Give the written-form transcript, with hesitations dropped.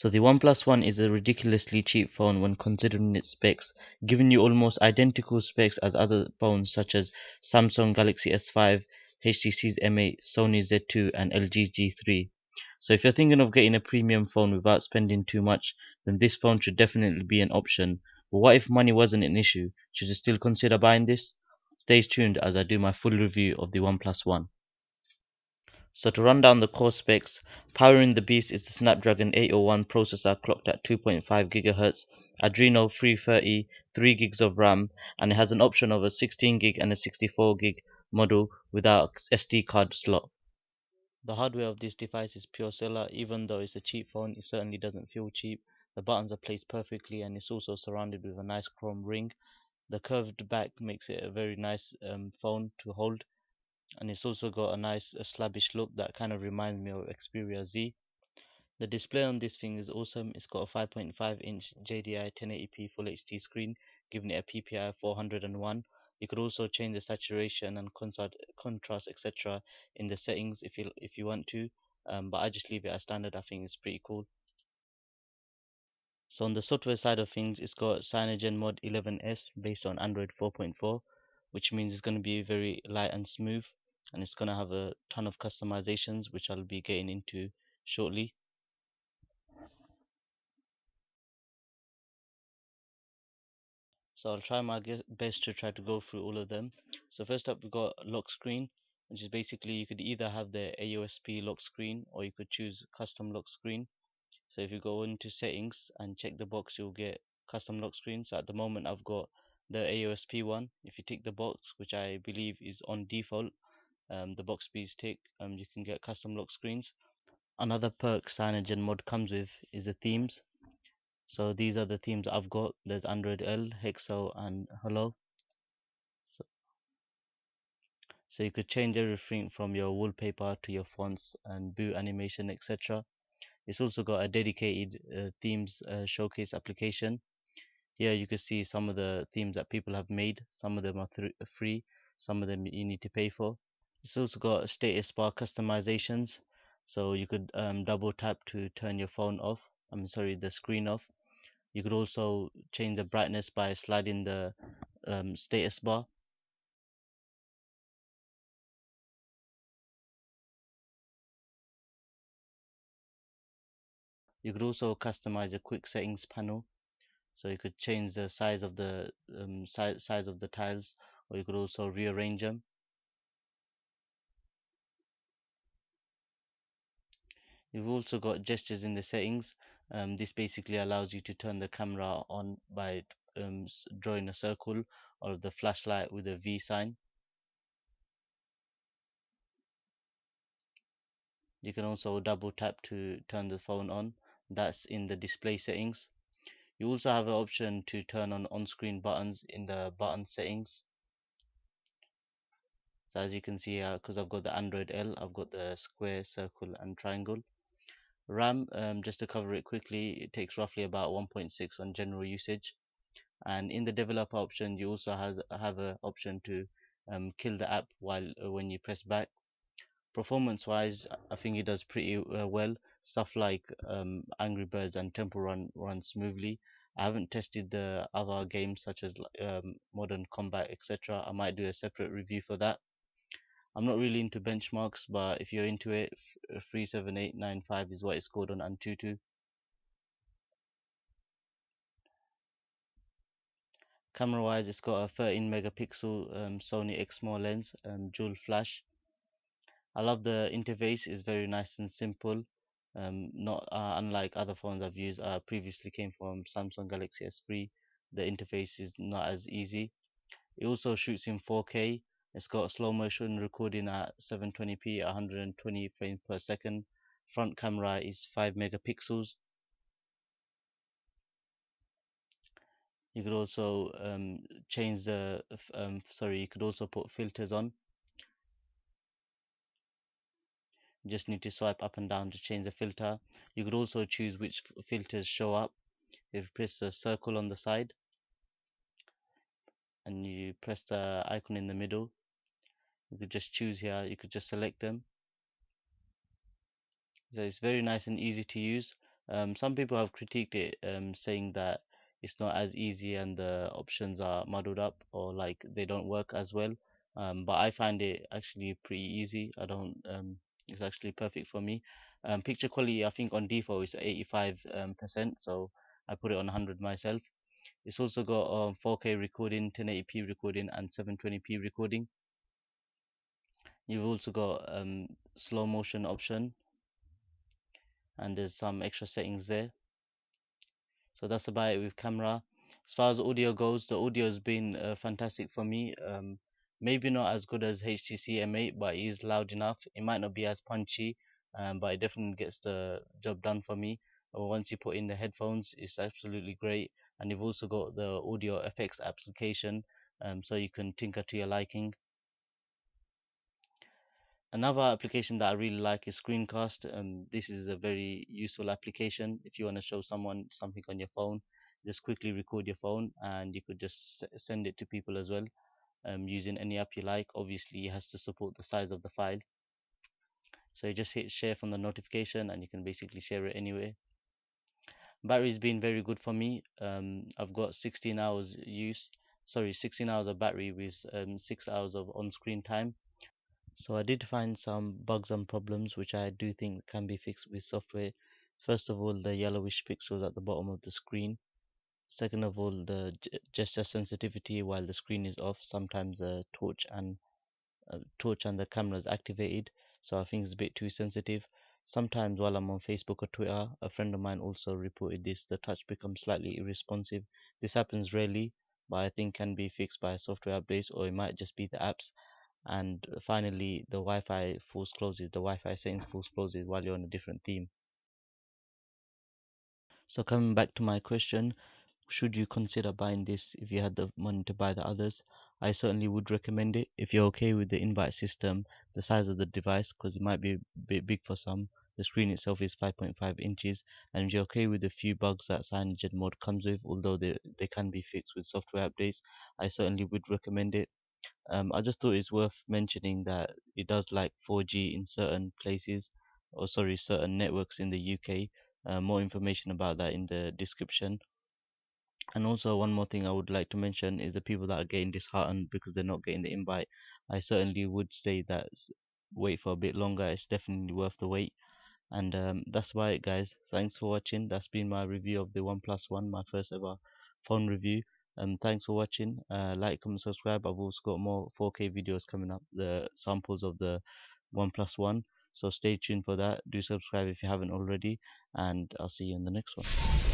So the OnePlus One is a ridiculously cheap phone when considering its specs, giving you almost identical specs as other phones such as Samsung Galaxy S5, HTC's M8, Sony Z2 and LG's G3. So if you're thinking of getting a premium phone without spending too much, then this phone should definitely be an option. But what if money wasn't an issue? Should you still consider buying this? Stay tuned as I do my full review of the OnePlus One. So to run down the core specs, powering the beast is the Snapdragon 801 processor clocked at 2.5 GHz, Adreno 330, 3 gigs of RAM, and it has an option of a 16 gig and a 64 gig model without SD card slot. The hardware of this device is pure cellular. Even though it's a cheap phone, it certainly doesn't feel cheap. The buttons are placed perfectly and it's also surrounded with a nice chrome ring. The curved back makes it a very nice phone to hold, and it's also got a nice slabbish look that kind of reminds me of Xperia Z. The display on this thing is awesome. It's got a 5.5-inch JDI 1080p Full HD screen, giving it a PPI of 401. You could also change the saturation and contrast, etc. in the settings if you want to, but I just leave it as standard. I think it's pretty cool. So on the software side of things, it's got CyanogenMod 11S based on Android 4.4, which means it's going to be very light and smooth, and it's going to have a ton of customizations, which I'll be getting into shortly. So I'll try my best to try to go through all of them. So first up, we've got lock screen, which is basically you could either have the AOSP lock screen or you could choose custom lock screen. So if you go into settings and check the box, you'll get custom lock screen. So at the moment I've got the AOSP one. If you tick the box, which I believe is on default, the box bees tick, you can get custom lock screens. Another perk CyanogenMod comes with is the themes. So these are the themes I've got. There's Android L, Hexo and Hello. So you could change everything from your wallpaper to your fonts and boot animation, etc. It's also got a dedicated themes showcase application. Here you can see some of the themes that people have made. Some of them are free, some of them you need to pay for. It's also got status bar customizations, so you could double tap to turn your phone off. The screen off. You could also change the brightness by sliding the status bar. You could also customize a quick settings panel, so you could change the size of the size of the tiles, or you could also rearrange them. You've also got gestures in the settings. This basically allows you to turn the camera on by drawing a circle or the flashlight with a V sign. You can also double tap to turn the phone on. That's in the display settings. You also have an option to turn on-screen buttons in the button settings. So as you can see here, because I've got the Android L, I've got the square, circle and triangle. RAM, just to cover it quickly, it takes roughly about 1.6 on general usage. And in the developer option, you also have an option to kill the app when you press back. Performance wise, I think it does pretty well. Stuff like Angry Birds and Temple Run smoothly. I haven't tested the other games such as Modern Combat, etc. I might do a separate review for that. I'm not really into benchmarks, but if you're into it, 37895 is what it's scored on Antutu. Camera wise, it's got a 13 megapixel Sony Exmor lens, dual flash. I love the interface, it's very nice and simple. Not unlike other phones I've used. I previously came from Samsung Galaxy S3. The interface is not as easy. It also shoots in 4K. It's got slow motion recording at 720p at 120 frames per second. Front camera is 5 megapixels. You could also change the you could also put filters on. You just need to swipe up and down to change the filter. You could also choose which filters show up. If you press the circle on the side and you press the icon in the middle, you could just choose here, you could just select them. So it's very nice and easy to use. Some people have critiqued it, saying that it's not as easy and the options are muddled up or like they don't work as well. But I find it actually pretty easy. I don't. It's actually perfect for me. Picture quality, I think on default is 85 percent, so I put it on 100 myself. It's also got 4K recording, 1080p recording, and 720p recording. You've also got slow motion option, and there's some extra settings there. So that's about it with camera. As far as audio goes, the audio has been fantastic for me. Maybe not as good as HTC M8, but it is loud enough. It might not be as punchy, but it definitely gets the job done for me. Once you put in the headphones, it's absolutely great. And you've also got the audio effects application, so you can tinker to your liking. Another application that I really like is Screencast. This is a very useful application if you want to show someone something on your phone. Just quickly record your phone, and you could just send it to people as well, using any app you like. Obviously, it has to support the size of the file. So you just hit share from the notification, and you can basically share it anywhere. Battery's been very good for me. I've got 16 hours 16 hours of battery with 6 hours of on-screen time. So I did find some bugs and problems which I do think can be fixed with software. First of all, the yellowish pixels at the bottom of the screen. Second of all, the gesture sensitivity while the screen is off. Sometimes the torch and the camera is activated, so I think it's a bit too sensitive. Sometimes while I'm on Facebook or Twitter, a friend of mine also reported this. The touch becomes slightly irresponsive. This happens rarely, but I think can be fixed by software updates, or it might just be the apps. And finally, the Wi-Fi force closes. The Wi-Fi settings force closes while you're on a different theme. So coming back to my question, should you consider buying this if you had the money to buy the others? I certainly would recommend it if you're okay with the invite system, the size of the device, because it might be a bit big for some. The screen itself is 5.5 inches, and if you're okay with the few bugs that CyanogenMod mode comes with, although they can be fixed with software updates, I certainly would recommend it. I just thought it's worth mentioning that it does like 4G in certain places, or sorry, certain networks in the UK. More information about that in the description. And also, one more thing I would like to mention is the people that are getting disheartened because they're not getting the invite. I certainly would say that wait for a bit longer. It's definitely worth the wait. And that's about it, guys. Thanks for watching. That's been my review of the OnePlus One, my first ever phone review. Thanks for watching. Like, comment, subscribe. I've also got more 4K videos coming up, the samples of the OnePlus One. So stay tuned for that. Do subscribe if you haven't already, and I'll see you in the next one.